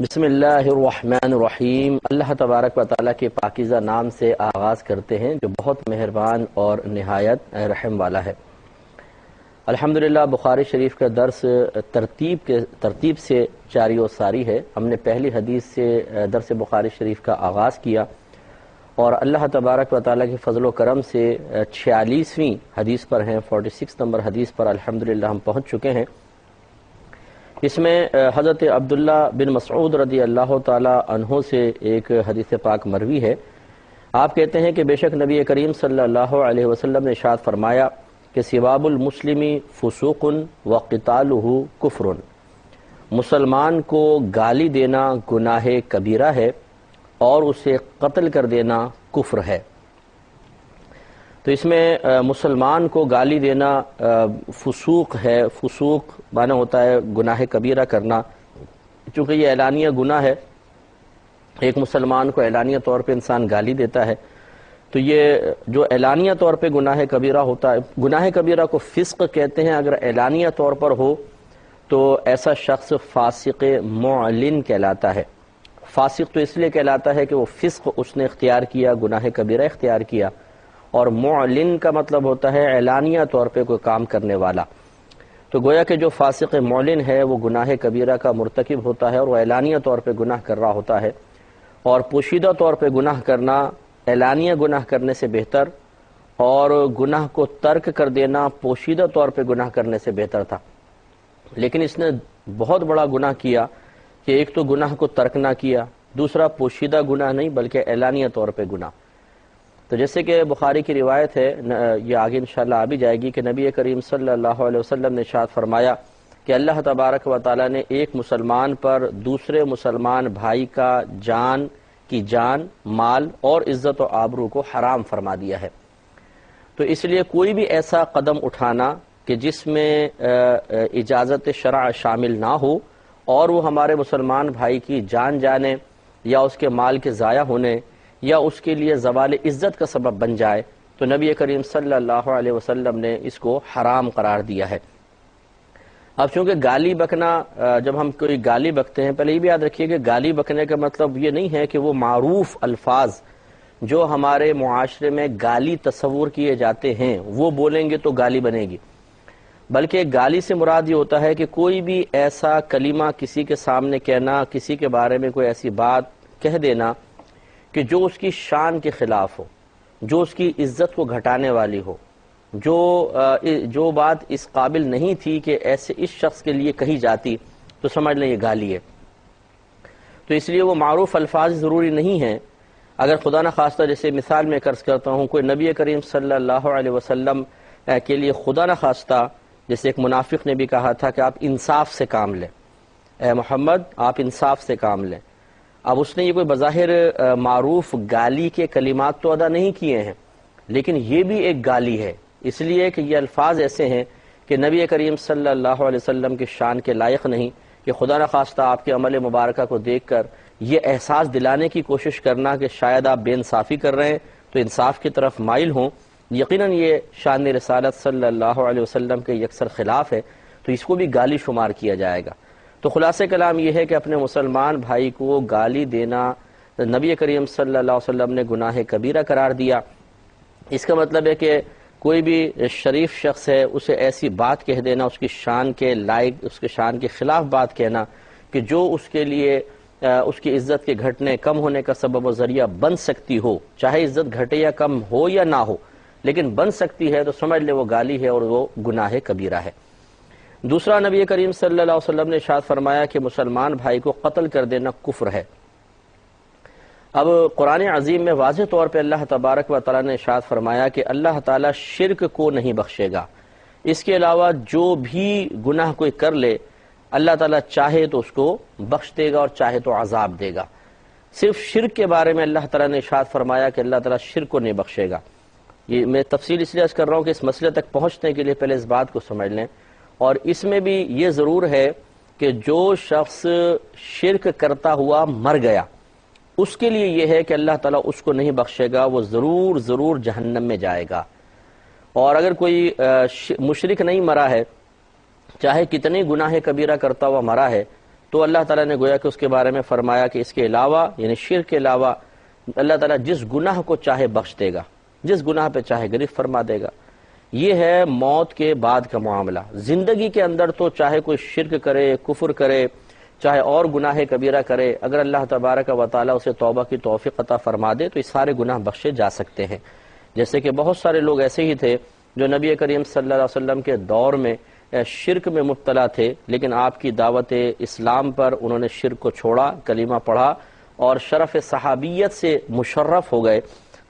بسم اللہ الرحمن الرحیم۔ اللہ تبارک و تعالیٰ کے پاکیزہ نام سے آغاز کرتے ہیں جو بہت مہربان اور نہایت رحم والا ہے۔ الحمدللہ بخاری شریف کا درس ترتیب سے جاری و ساری ہے۔ ہم نے پہلی حدیث سے درس بخاری شریف کا آغاز کیا اور اللہ تبارک و تعالیٰ کے فضل و کرم سے 46ویں حدیث پر ہیں، 46 نمبر حدیث پر الحمدللہ ہم پہنچ چکے ہیں۔ اس میں حضرت عبداللہ بن مسعود رضی اللہ تعالی عنہ سے ایک حدیث پاک مروی ہے۔ آپ کہتے ہیں کہ بے شک نبی کریم صلی اللہ علیہ وسلم نے ارشاد فرمایا کہ سباب المسلم فسوق وقتالہ کفر، مسلمان کو گالی دینا گناہ کبیرہ ہے اور اسے قتل کر دینا کفر ہے۔ تو اس میں مسلمان کو گالی دینا فسوق ہے۔ فسوق معنی ہوتا ہے گناہ کبیرہ کرنا، چونکہ یہ اعلانیہ گناہ ہے، ایک مسلمان کو اعلانیہ طور پہ انسان گالی دیتا ہے، تو یہ جو اعلانیہ طور پہ گناہ کبیرہ ہوتا ہے، گناہ کبیرہ کو فسق کہتے ہیں اگر اعلانیہ طور پر ہو تو ایسا شخص فاسق معلن کہلاتا ہے۔ فاسق تو اس لیے کہلاتا ہے کہ وہ فسق اس نے اختیار کیا، گناہ کبیرہ اختیار کیا، اور معلن کا مطلب ہوتا ہے اعلانیہ طور پہ کوئی کام کرنے والا۔ تو گویا کہ جو فاسق معلن ہے وہ گناہ کبیرہ کا مرتکب ہوتا ہے اور وہ اعلانیہ طور پہ گناہ کر رہا ہوتا ہے، اور پوشیدہ طور پہ گناہ کرنا اعلانیہ گناہ کرنے سے بہتر اور گناہ کو ترک کر دینا پوشیدہ طور پہ گناہ کرنے سے بہتر تھا، لیکن اس نے بہت بڑا گناہ کیا کہ ایک تو گناہ کو ترک نہ کیا، دوسرا پوشیدہ گناہ نہیں بلکہ اعلانیہ طور پہ گناہ۔ تو جیسے کہ بخاری کی روایت ہے، یہ آگے انشاءاللہ آ بھی جائے گی، کہ نبی کریم صلی اللہ علیہ وسلم نے ارشاد فرمایا کہ اللہ تبارک و تعالیٰ نے ایک مسلمان پر دوسرے مسلمان بھائی کی جان، مال اور عزت و آبرو کو حرام فرما دیا ہے۔ تو اس لیے کوئی بھی ایسا قدم اٹھانا کہ جس میں اجازت شرع شامل نہ ہو اور وہ ہمارے مسلمان بھائی کی جان جانے یا اس کے مال کے ضائع ہونے یا اس کے لیے زوال عزت کا سبب بن جائے، تو نبی کریم صلی اللہ علیہ وسلم نے اس کو حرام قرار دیا ہے۔ اب چونکہ گالی بکنا، جب ہم کوئی گالی بکتے ہیں، پہلے یہ بھی یاد رکھیے کہ گالی بکنے کا مطلب یہ نہیں ہے کہ وہ معروف الفاظ جو ہمارے معاشرے میں گالی تصور کیے جاتے ہیں وہ بولیں گے تو گالی بنے گی، بلکہ گالی سے مراد یہ ہوتا ہے کہ کوئی بھی ایسا کلمہ کسی کے سامنے کہنا، کسی کے بارے میں کوئی ایسی بات کہہ دینا کہ جو اس کی شان کے خلاف ہو، جو اس کی عزت کو گھٹانے والی ہو، جو بات اس قابل نہیں تھی کہ ایسے اس شخص کے لیے کہی جاتی، تو سمجھ لیں یہ گالی ہے۔ تو اس لیے وہ معروف الفاظ ضروری نہیں ہیں۔ اگر خدا نہ خواستہ، جیسے مثال میں عرض کرتا ہوں، کوئی نبی کریم صلی اللہ علیہ وسلم کے لیے خدا نہ خواستہ، جیسے ایک منافق نے بھی کہا تھا کہ آپ انصاف سے کام لیں، اے محمد آپ انصاف سے کام لیں۔ اب اس نے یہ کوئی بظاہر معروف گالی کے کلمات تو ادا نہیں کیے ہیں، لیکن یہ بھی ایک گالی ہے، اس لیے کہ یہ الفاظ ایسے ہیں کہ نبی کریم صلی اللہ علیہ وسلم کے شان کے لائق نہیں، کہ خدا نخواستہ آپ کے عمل مبارکہ کو دیکھ کر یہ احساس دلانے کی کوشش کرنا کہ شاید آپ بے انصافی کر رہے ہیں تو انصاف کی طرف مائل ہوں، یقیناً یہ شان رسالت صلی اللہ علیہ وسلم کے یکسر خلاف ہے، تو اس کو بھی گالی شمار کیا جائے گا۔ تو خلاصہ کلام یہ ہے کہ اپنے مسلمان بھائی کو گالی دینا نبی کریم صلی اللہ علیہ وسلم نے گناہ کبیرہ قرار دیا۔ اس کا مطلب ہے کہ کوئی بھی شریف شخص ہے اسے ایسی بات کہہ دینا، اس کی شان کے لائق، اس کے شان کے خلاف بات کہنا کہ جو اس کے لیے اس کی عزت کے گھٹنے کم ہونے کا سبب و ذریعہ بن سکتی ہو، چاہے عزت گھٹے یا کم ہو یا نہ ہو، لیکن بن سکتی ہے، تو سمجھ لے وہ گالی ہے اور وہ گناہ کبیرہ ہے۔ دوسرا، نبی کریم صلی اللہ علیہ وسلم نے ارشاد فرمایا کہ مسلمان بھائی کو قتل کر دینا کفر ہے۔ اب قرآن عظیم میں واضح طور پہ اللہ تبارک و تعالیٰ نے ارشاد فرمایا کہ اللہ تعالیٰ شرک کو نہیں بخشے گا، اس کے علاوہ جو بھی گناہ کوئی کر لے اللہ تعالیٰ چاہے تو اس کو بخش دے گا اور چاہے تو عذاب دے گا۔ صرف شرک کے بارے میں اللہ تعالیٰ نے ارشاد فرمایا کہ اللہ تعالیٰ شرک کو نہیں بخشے گا۔ یہ میں تفصیل اس لیے عرض کر رہا ہوں کہ اس مسئلے تک پہنچنے کے لیے پہلے اس بات کو سمجھ لیں، اور اس میں بھی یہ ضرور ہے کہ جو شخص شرک کرتا ہوا مر گیا اس کے لیے یہ ہے کہ اللہ تعالیٰ اس کو نہیں بخشے گا، وہ ضرور جہنم میں جائے گا۔ اور اگر کوئی مشرک نہیں مرا ہے، چاہے کتنے گناہ کبیرہ کرتا ہوا مرا ہے، تو اللہ تعالیٰ نے گویا کہ اس کے بارے میں فرمایا کہ اس کے علاوہ یعنی شرک کے علاوہ اللہ تعالیٰ جس گناہ کو چاہے بخش دے گا، جس گناہ پہ چاہے گرفت فرما دے گا۔ یہ ہے موت کے بعد کا معاملہ۔ زندگی کے اندر تو چاہے کوئی شرک کرے، کفر کرے، چاہے اور گناہ کبیرہ کرے، اگر اللہ تبارک و تعالیٰ اسے توبہ کی توفیق عطا فرما دے تو یہ سارے گناہ بخشے جا سکتے ہیں۔ جیسے کہ بہت سارے لوگ ایسے ہی تھے جو نبی کریم صلی اللہ علیہ وسلم کے دور میں شرک میں مبتلا تھے، لیکن آپ کی دعوت اسلام پر انہوں نے شرک کو چھوڑا، کلمہ پڑھا اور شرف صحابیت سے مشرف ہو گئے۔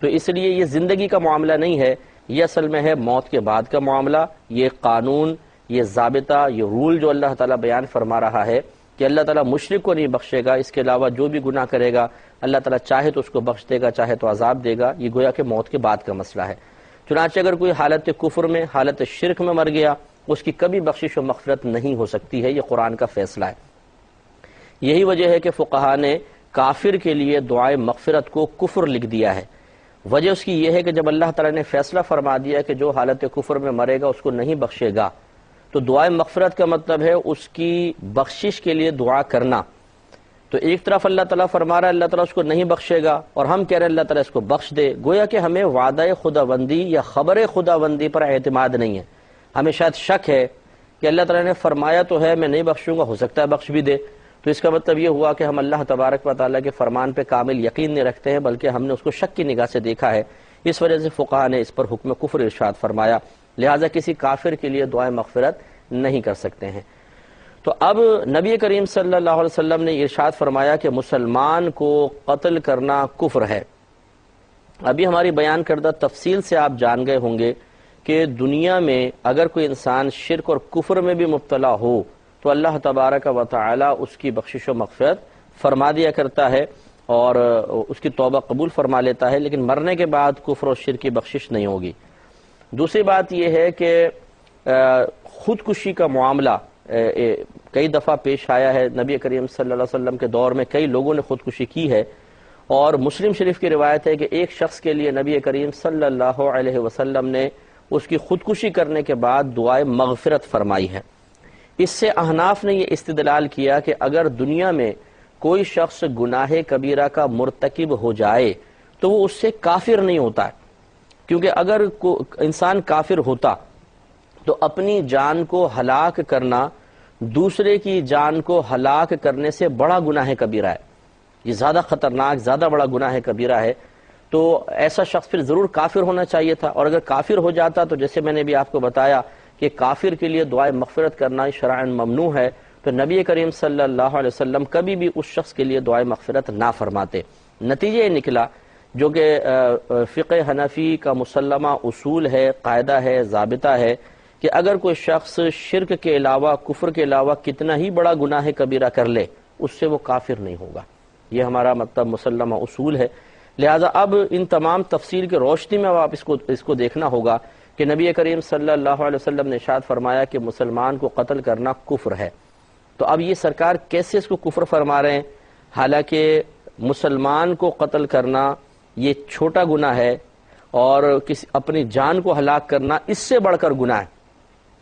تو اس لیے یہ زندگی کا معاملہ نہیں ہے، یہ اصل میں ہے موت کے بعد کا معاملہ۔ یہ قانون، یہ ضابطہ، یہ رول جو اللہ تعالیٰ بیان فرما رہا ہے کہ اللہ تعالیٰ مشرک کو نہیں بخشے گا، اس کے علاوہ جو بھی گناہ کرے گا اللہ تعالیٰ چاہے تو اس کو بخش دے گا، چاہے تو عذاب دے گا، یہ گویا کہ موت کے بعد کا مسئلہ ہے۔ چنانچہ اگر کوئی حالت کفر میں، حالت شرک میں مر گیا، اس کی کبھی بخشش و مغفرت نہیں ہو سکتی ہے، یہ قرآن کا فیصلہ ہے۔ یہی وجہ ہے کہ فقہا نے کافر کے لیے دعائے مغفرت کو کفر لکھ دیا ہے۔ وجہ اس کی یہ ہے کہ جب اللہ تعالیٰ نے فیصلہ فرما دیا کہ جو حالت کفر میں مرے گا اس کو نہیں بخشے گا، تو دعائے مغفرت کا مطلب ہے اس کی بخشش کے لیے دعا کرنا۔ تو ایک طرف اللہ تعالیٰ فرما رہا ہے اللہ تعالیٰ اس کو نہیں بخشے گا، اور ہم کہہ رہے ہیں اللہ تعالیٰ اس کو بخش دے۔ گویا کہ ہمیں وعدہ خداوندی یا خبر خداوندی پر اعتماد نہیں ہے، ہمیں شاید شک ہے کہ اللہ تعالیٰ نے فرمایا تو ہے میں نہیں بخشوں گا، ہو سکتا ہے بخش بھی دے۔ تو اس کا مطلب یہ ہوا کہ ہم اللہ تبارک و تعالیٰ کے فرمان پہ کامل یقین نہیں رکھتے ہیں، بلکہ ہم نے اس کو شک کی نگاہ سے دیکھا ہے۔ اس وجہ سے فقہا نے اس پر حکم کفر ارشاد فرمایا، لہٰذا کسی کافر کے لیے دعائے مغفرت نہیں کر سکتے ہیں۔ تو اب نبی کریم صلی اللہ علیہ وسلم نے ارشاد فرمایا کہ مسلمان کو قتل کرنا کفر ہے۔ ابھی ہماری بیان کردہ تفصیل سے آپ جان گئے ہوں گے کہ دنیا میں اگر کوئی انسان شرک اور کفر میں بھی مبتلا ہو تو اللہ تبارک و تعالی اس کی بخشش و مغفرت فرما دیا کرتا ہے اور اس کی توبہ قبول فرما لیتا ہے، لیکن مرنے کے بعد کفر و شرک کی بخشش نہیں ہوگی۔ دوسری بات یہ ہے کہ خودکشی کا معاملہ کئی دفعہ پیش آیا ہے، نبی کریم صلی اللہ علیہ وسلم کے دور میں کئی لوگوں نے خودکشی کی ہے، اور مسلم شریف کی روایت ہے کہ ایک شخص کے لیے نبی کریم صلی اللہ علیہ وسلم نے اس کی خودکشی کرنے کے بعد دعائے مغفرت فرمائی ہے۔ اس سے احناف نے یہ استدلال کیا کہ اگر دنیا میں کوئی شخص گناہ کبیرہ کا مرتکب ہو جائے تو وہ اس سے کافر نہیں ہوتا ہے، کیونکہ اگر انسان کافر ہوتا تو اپنی جان کو ہلاک کرنا دوسرے کی جان کو ہلاک کرنے سے بڑا گناہ کبیرہ ہے، یہ زیادہ خطرناک، زیادہ بڑا گناہ کبیرہ ہے۔ تو ایسا شخص پھر ضرور کافر ہونا چاہیے تھا، اور اگر کافر ہو جاتا تو جیسے میں نے بھی آپ کو بتایا کہ کافر کے لیے دعائے مغفرت کرنا شرعاً ممنوع ہے، تو نبی کریم صلی اللہ علیہ وسلم کبھی بھی اس شخص کے لیے دعائے مغفرت نہ فرماتے۔ نتیجہ یہ نکلا جو کہ فقہ حنفی کا مسلمہ اصول ہے، قاعدہ ہے، ضابطہ ہے کہ اگر کوئی شخص شرک کے علاوہ، کفر کے علاوہ کتنا ہی بڑا گناہ کبیرہ کر لے اس سے وہ کافر نہیں ہوگا، یہ ہمارا مطلب مسلمہ اصول ہے۔ لہٰذا اب ان تمام تفصیل کی روشنی میں آپ اس کو دیکھنا ہوگا کہ نبی کریم صلی اللہ علیہ وسلم نے ارشاد فرمایا کہ مسلمان کو قتل کرنا کفر ہے۔ تو اب یہ سرکار کیسے اس کو کفر فرما رہے ہیں؟ حالانکہ مسلمان کو قتل کرنا یہ چھوٹا گناہ ہے، اور اپنی جان کو ہلاک کرنا اس سے بڑھ کر گناہ ہے۔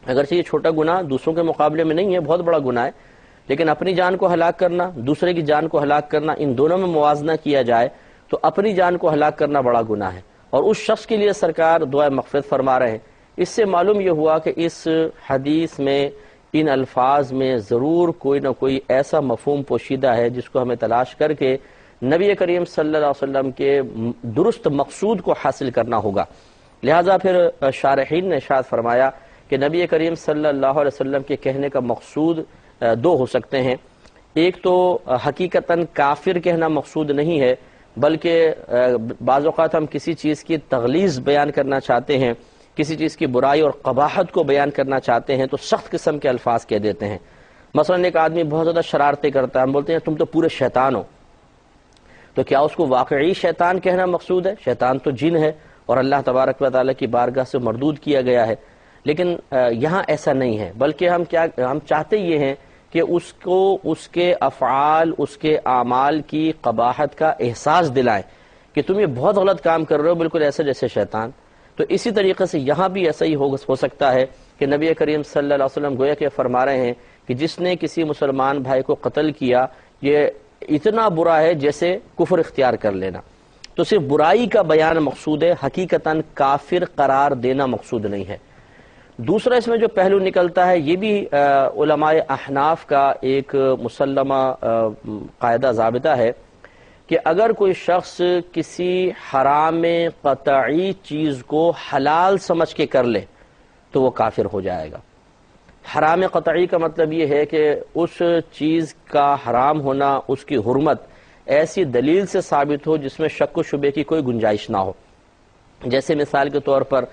اگرچہ یہ چھوٹا گناہ دوسروں کے مقابلے میں نہیں ہے، بہت بڑا گناہ ہے، لیکن اپنی جان کو ہلاک کرنا، دوسرے کی جان کو ہلاک کرنا، ان دونوں میں موازنہ کیا جائے تو اپنی جان کو ہلاک کرنا بڑا گناہ ہے، اور اس شخص کے لیے سرکار دعائے مغفرت فرما رہے ہیں۔ اس سے معلوم یہ ہوا کہ اس حدیث میں، ان الفاظ میں ضرور کوئی نہ کوئی ایسا مفہوم پوشیدہ ہے جس کو ہمیں تلاش کر کے نبی کریم صلی اللہ علیہ وسلم کے درست مقصود کو حاصل کرنا ہوگا۔ لہٰذا پھر شارحین نے ارشاد فرمایا کہ نبی کریم صلی اللہ علیہ وسلم کے کہنے کا مقصود دو ہو سکتے ہیں۔ ایک تو حقیقتاً کافر کہنا مقصود نہیں ہے، بلکہ بعض اوقات ہم کسی چیز کی تغلیظ بیان کرنا چاہتے ہیں، کسی چیز کی برائی اور قباحت کو بیان کرنا چاہتے ہیں تو سخت قسم کے الفاظ کہہ دیتے ہیں۔ مثلا ایک آدمی بہت زیادہ شرارتیں کرتا ہے، ہم بولتے ہیں تم تو پورے شیطان ہو، تو کیا اس کو واقعی شیطان کہنا مقصود ہے؟ شیطان تو جن ہے اور اللہ تبارک و تعالیٰ کی بارگاہ سے مردود کیا گیا ہے، لیکن یہاں ایسا نہیں ہے، بلکہ ہم چاہتے یہ ہیں کہ اس کو اس کے افعال، اس کے اعمال کی قباحت کا احساس دلائیں کہ تم یہ بہت غلط کام کر رہے ہو، بالکل ایسے جیسے شیطان۔ تو اسی طریقے سے یہاں بھی ایسا ہی ہو سکتا ہے کہ نبی کریم صلی اللہ علیہ وسلم گویا کہ فرما رہے ہیں کہ جس نے کسی مسلمان بھائی کو قتل کیا یہ اتنا برا ہے جیسے کفر اختیار کر لینا. تو صرف برائی کا بیان مقصود ہے، حقیقتاً کافر قرار دینا مقصود نہیں ہے. دوسرا اس میں جو پہلو نکلتا ہے، یہ بھی علماء احناف کا ایک مسلمہ قاعدہ ضابطہ ہے کہ اگر کوئی شخص کسی حرام قطعی چیز کو حلال سمجھ کے کر لے تو وہ کافر ہو جائے گا. حرام قطعی کا مطلب یہ ہے کہ اس چیز کا حرام ہونا، اس کی حرمت ایسی دلیل سے ثابت ہو جس میں شک و شبے کی کوئی گنجائش نہ ہو. جیسے مثال کے طور پر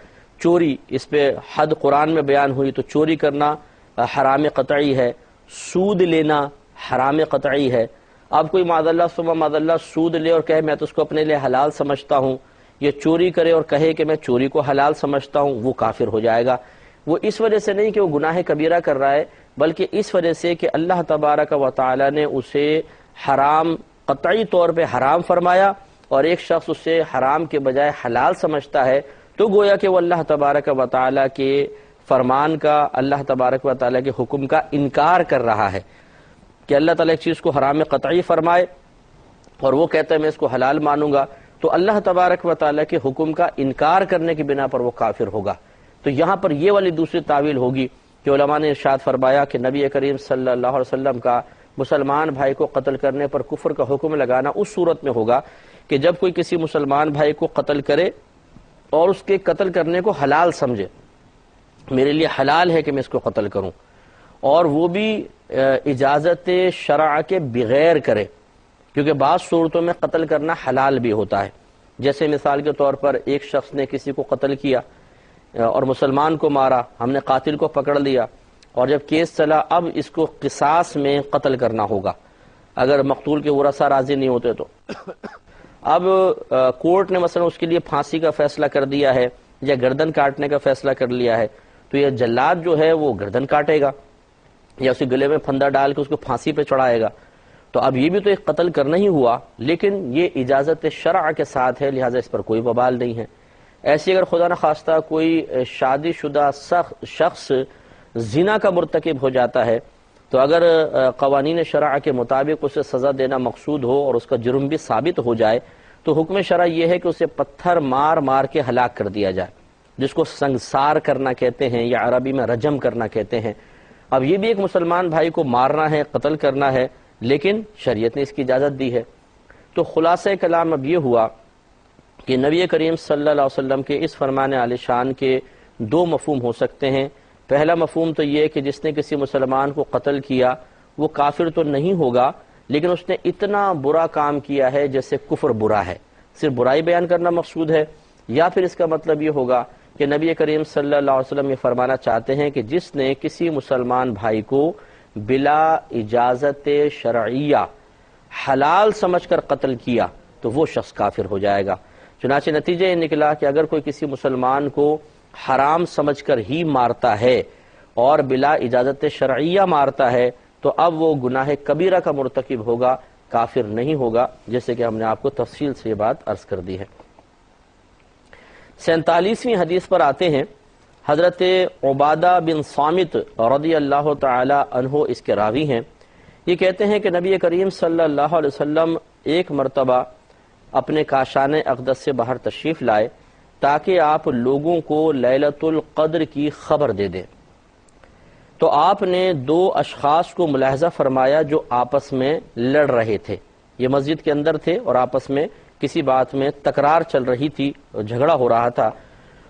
چوری، اس پہ حد قرآن میں بیان ہوئی تو چوری کرنا حرام قطعی ہے، سود لینا حرام قطعی ہے. اب کوئی معاذ اللہ ثم معاذ اللہ سود لے اور کہے میں تو اس کو اپنے لیے حلال سمجھتا ہوں، یہ چوری کرے اور کہے کہ میں چوری کو حلال سمجھتا ہوں، وہ کافر ہو جائے گا. وہ اس وجہ سے نہیں کہ وہ گناہ کبیرہ کر رہا ہے، بلکہ اس وجہ سے کہ اللہ تبارک و تعالی نے اسے حرام قطعی طور پہ حرام فرمایا اور ایک شخص اسے حرام کے بجائے حلال سمجھتا ہے تو گویا کہ وہ اللہ تبارک و تعالی کے فرمان کا، اللہ تبارک و تعالی کے حکم کا انکار کر رہا ہے. کہ اللہ تعالیٰ ایک چیز کو حرام قطعی فرمائے اور وہ کہتا ہے میں اس کو حلال مانوں گا، تو اللہ تبارک و تعالیٰ کے حکم کا انکار کرنے کی بنا پر وہ کافر ہوگا. تو یہاں پر یہ والی دوسری تعویل ہوگی کہ علماء نے ارشاد فرمایا کہ نبی کریم صلی اللہ علیہ وسلم کا مسلمان بھائی کو قتل کرنے پر کفر کا حکم لگانا اس صورت میں ہوگا کہ جب کوئی کسی مسلمان بھائی کو قتل کرے اور اس کے قتل کرنے کو حلال سمجھے، میرے لیے حلال ہے کہ میں اس کو قتل کروں، اور وہ بھی اجازت شرع کے بغیر کرے، کیونکہ بعض صورتوں میں قتل کرنا حلال بھی ہوتا ہے. جیسے مثال کے طور پر ایک شخص نے کسی کو قتل کیا اور مسلمان کو مارا، ہم نے قاتل کو پکڑ لیا اور جب کیس چلا اب اس کو قصاص میں قتل کرنا ہوگا اگر مقتول کے ورثاء راضی نہیں ہوتے تو. اب کورٹ نے مثلا اس کے لیے پھانسی کا فیصلہ کر دیا ہے یا گردن کاٹنے کا فیصلہ کر لیا ہے، تو یہ جلاد جو ہے وہ گردن کاٹے گا یا اسے گلے میں پھندا ڈال کے اس کو پھانسی پہ چڑھائے گا. تو اب یہ بھی تو ایک قتل کرنا ہی ہوا، لیکن یہ اجازت شرع کے ساتھ ہے، لہٰذا اس پر کوئی وبال نہیں ہے. ایسی اگر خدا نخواستہ کوئی شادی شدہ شخص زنا کا مرتکب ہو جاتا ہے تو اگر قوانین شرع کے مطابق اسے سزا دینا مقصود ہو اور اس کا جرم بھی ثابت ہو جائے تو حکم شرع یہ ہے کہ اسے پتھر مار مار کے ہلاک کر دیا جائے، جس کو سنگسار کرنا کہتے ہیں یا عربی میں رجم کرنا کہتے ہیں. اب یہ بھی ایک مسلمان بھائی کو مارنا ہے، قتل کرنا ہے، لیکن شریعت نے اس کی اجازت دی ہے. تو خلاصہ کلام اب یہ ہوا کہ نبی کریم صلی اللہ علیہ وسلم کے اس فرمان عالی شان کے دو مفہوم ہو سکتے ہیں. پہلا مفہوم تو یہ کہ جس نے کسی مسلمان کو قتل کیا وہ کافر تو نہیں ہوگا، لیکن اس نے اتنا برا کام کیا ہے جیسے کفر برا ہے، صرف برائی بیان کرنا مقصود ہے. یا پھر اس کا مطلب یہ ہوگا کہ نبی کریم صلی اللہ علیہ وسلم یہ فرمانا چاہتے ہیں کہ جس نے کسی مسلمان بھائی کو بلا اجازت شرعیہ حلال سمجھ کر قتل کیا تو وہ شخص کافر ہو جائے گا. چنانچہ نتیجہ یہ نکلا کہ اگر کوئی کسی مسلمان کو حرام سمجھ کر ہی مارتا ہے اور بلا اجازت شرعیہ مارتا ہے تو اب وہ گناہ کبیرہ کا مرتکب ہوگا، کافر نہیں ہوگا، جیسے کہ ہم نے آپ کو تفصیل سے یہ بات عرض کر دی ہے. 47ویں حدیث پر آتے ہیں. حضرت عبادہ بن صامت رضی اللہ تعالی عنہ اس کے راوی ہیں. یہ کہتے ہیں کہ نبی کریم صلی اللہ علیہ وسلم ایک مرتبہ اپنے کاشان اقدس سے باہر تشریف لائے تاکہ آپ لوگوں کو لیلۃ القدر کی خبر دے دیں. تو آپ نے دو اشخاص کو ملاحظہ فرمایا جو آپس میں لڑ رہے تھے. یہ مسجد کے اندر تھے اور آپس میں کسی بات میں تکرار چل رہی تھی، جھگڑا ہو رہا تھا.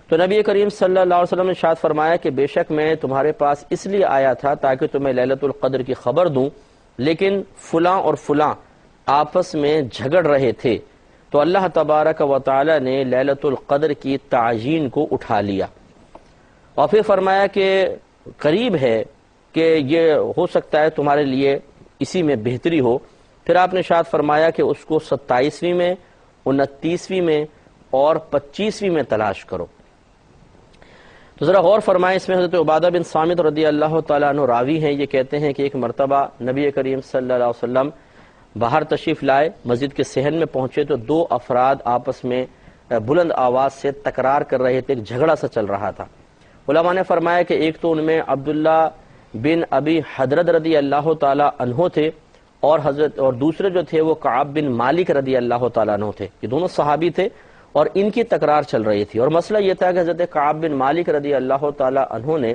تو نبی کریم صلی اللہ علیہ وسلم نے ارشاد فرمایا کہ بے شک میں تمہارے پاس اس لیے آیا تھا تاکہ تمہیں لیلۃ القدر کی خبر دوں، لیکن فلاں اور فلاں آپس میں جھگڑ رہے تھے تو اللہ تبارک و تعالی نے لیلۃ القدر کی تعیین کو اٹھا لیا. اور پھر فرمایا کہ قریب ہے کہ یہ ہو سکتا ہے تمہارے لیے اسی میں بہتری ہو. پھر آپ نے ارشاد فرمایا کہ اس کو 27ویں میں، 29ویں میں اور 25ویں میں تلاش کرو. تو ذرا غور فرمائیں، اس میں حضرت عبادہ بن صامت رضی اللہ تعالیٰ عنہ راوی ہیں. یہ کہتے ہیں کہ ایک مرتبہ نبی کریم صلی اللہ علیہ وسلم باہر تشریف لائے، مسجد کے صحن میں پہنچے تو دو افراد آپس میں بلند آواز سے تکرار کر رہے تھے، ایک جھگڑا سا چل رہا تھا. علماء نے فرمایا کہ ایک تو ان میں عبداللہ بن ابی حضرت رضی اللہ تعالیٰ عنہ تھے، اور دوسرے جو تھے وہ کعب بن مالک رضی اللہ تعالیٰ عنہ تھے۔ یہ دونوں صحابی تھے اور ان کی تکرار چل رہی تھی، اور مسئلہ یہ تھا کہ حضرت کعب بن مالک رضی اللہ تعالیٰ عنہ نے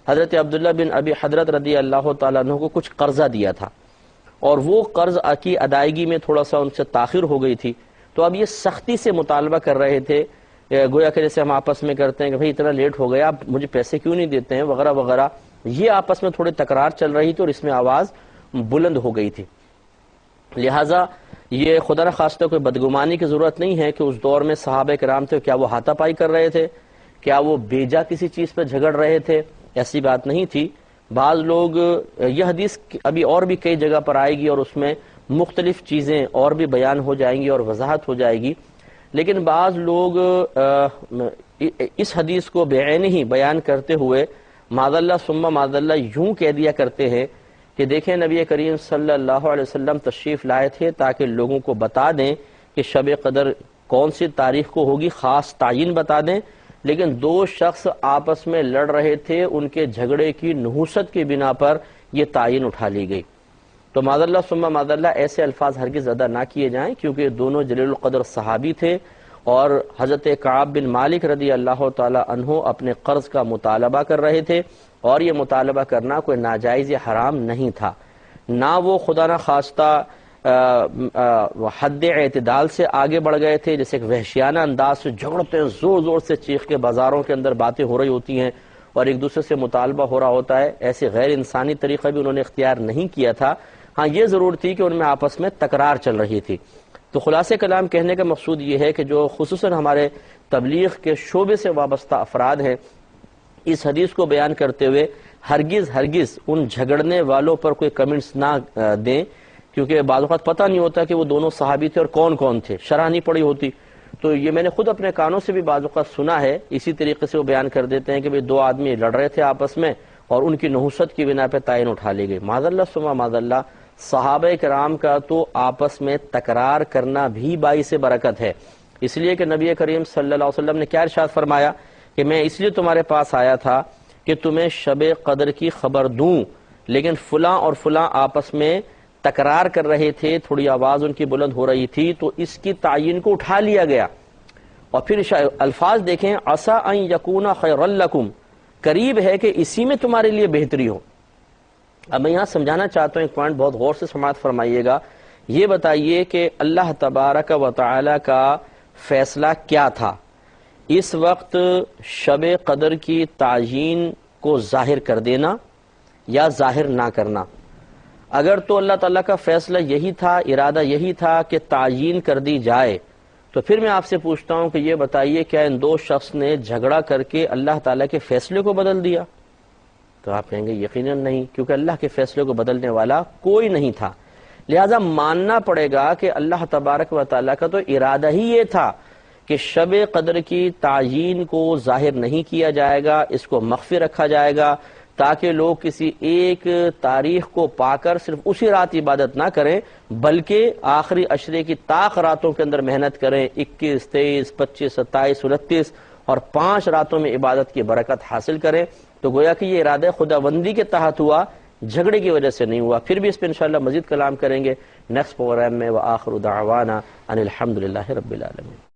حضرت عبداللہ بن ابی حضرت رضی اللہ تعالیٰ عنہ کو کچھ قرضہ دیا تھا، اور وہ قرض کی ادائیگی میں تھوڑا سا ان سے تاخیر ہو گئی تھی، تو اب یہ سختی سے مطالبہ کر رہے تھے، گویا کہ جیسے ہم آپس میں کرتے ہیں کہ بھئی اتنا لیٹ ہو گیا، آپ مجھے پیسے کیوں نہیں دیتے ہیں وغیرہ وغیرہ۔ یہ آپس میں تھوڑی تکرار چل رہی تھی اور اس میں آواز بلند ہو گئی تھی، لہٰذا یہ خدا نخواستہ کوئی بدگمانی کی ضرورت نہیں ہے کہ اس دور میں صحابہ کرام تھے، کیا وہ ہاتھا پائی کر رہے تھے، کیا وہ بیجا کسی چیز پہ جھگڑ رہے تھے، ایسی بات نہیں تھی۔ بعض لوگ، یہ حدیث ابھی اور بھی کئی جگہ پر آئے گی اور اس میں مختلف چیزیں اور بھی بیان ہو جائیں گی اور وضاحت ہو جائے گی، لیکن بعض لوگ اس حدیث کو بعینہ ہی بیان کرتے ہوئے معاذ اللہ ثم معاذ اللہ یوں کہہ دیا کرتے ہیں کہ دیکھیں نبی کریم صلی اللہ علیہ وسلم تشریف لائے تھے تاکہ لوگوں کو بتا دیں کہ شب قدر کون سی تاریخ کو ہوگی، خاص تعین بتا دیں، لیکن دو شخص آپس میں لڑ رہے تھے، ان کے جھگڑے کی نحوست کی بنا پر یہ تعین اٹھا لی گئی۔ تو معاذ اللہ ثم معاذ اللہ ایسے الفاظ ہرگز ادا نہ کیے جائیں، کیونکہ دونوں جلیل القدر صحابی تھے، اور حضرت کعب بن مالک رضی اللہ تعالی عنہ اپنے قرض کا مطالبہ کر رہے تھے، اور یہ مطالبہ کرنا کوئی ناجائز یا حرام نہیں تھا، نہ وہ خدا نہ خواستہ حد اعتدال سے آگے بڑھ گئے تھے، جیسے ایک وحشیانہ انداز سے جھگڑتے ہیں، زور زور سے چیخ کے بازاروں کے اندر باتیں ہو رہی ہوتی ہیں اور ایک دوسرے سے مطالبہ ہو رہا ہوتا ہے، ایسے غیر انسانی طریقہ بھی انہوں نے اختیار نہیں کیا تھا۔ ہاں یہ ضرور تھی کہ ان میں آپس میں تکرار چل رہی تھی۔ تو خلاصہ کلام کہنے کا مقصود یہ ہے کہ جو خصوصاً ہمارے تبلیغ کے شعبے سے وابستہ افراد ہیں، اس حدیث کو بیان کرتے ہوئے ہرگز ان جھگڑنے والوں پر کوئی کمنٹس نہ دیں، کیونکہ بعض اوقات پتہ نہیں ہوتا کہ وہ دونوں صحابی تھے اور کون کون تھے، شرح نہیں پڑی ہوتی۔ تو یہ میں نے خود اپنے کانوں سے بھی بعض اوقات سنا ہے، اسی طریقے سے وہ بیان کر دیتے ہیں کہ دو آدمی لڑ رہے تھے آپس میں اور ان کی نحوست کی بنا پہ تعین اٹھا لی گئی۔ معاذ اللہ ثم معاذ اللہ، صحابہ کرام کا تو آپس میں تکرار کرنا بھی باعث برکت ہے، اس لیے کہ نبی کریم صلی اللہ علیہ وسلم نے کیا ارشاد فرمایا کہ میں اس لیے تمہارے پاس آیا تھا کہ تمہیں شب قدر کی خبر دوں، لیکن فلاں اور فلاں آپس میں تکرار کر رہے تھے، تھوڑی آواز ان کی بلند ہو رہی تھی، تو اس کی تعین کو اٹھا لیا گیا۔ اور پھر الفاظ دیکھیں، عسیٰ ان یکون خیرا لکم، قریب ہے کہ اسی میں تمہارے لیے بہتری ہو۔ اب میں یہاں سمجھانا چاہتا ہوں ایک پوائنٹ، بہت غور سے سماعت فرمائیے گا۔ یہ بتائیے کہ اللہ تبارک و تعالی کا فیصلہ کیا تھا؟ اس وقت شب قدر کی تعین کو ظاہر کر دینا یا ظاہر نہ کرنا؟ اگر تو اللہ تعالیٰ کا فیصلہ یہی تھا، ارادہ یہی تھا کہ تعین کر دی جائے، تو پھر میں آپ سے پوچھتا ہوں کہ یہ بتائیے کیا ان دو شخص نے جھگڑا کر کے اللہ تعالیٰ کے فیصلے کو بدل دیا؟ تو آپ کہیں گے یقیناً نہیں، کیونکہ اللہ کے فیصلے کو بدلنے والا کوئی نہیں تھا۔ لہذا ماننا پڑے گا کہ اللہ تبارک و تعالیٰ کا تو ارادہ ہی یہ تھا کہ شب قدر کی تعین کو ظاہر نہیں کیا جائے گا، اس کو مخفی رکھا جائے گا، تاکہ لوگ کسی ایک تاریخ کو پا کر صرف اسی رات عبادت نہ کریں، بلکہ آخری عشرے کی طاق راتوں کے اندر محنت کریں، 21، 23، 25، 27، 29 اور 5 راتوں میں عبادت کی برکت حاصل کریں۔ تو گویا کہ یہ ارادہ خداوندی کے تحت ہوا، جھگڑے کی وجہ سے نہیں ہوا۔ پھر بھی اس پہ انشاءاللہ مزید کلام کریں گے نیکسٹ پروگرام میں۔ وآخر دعوانا ان الحمدللہ رب العالمین۔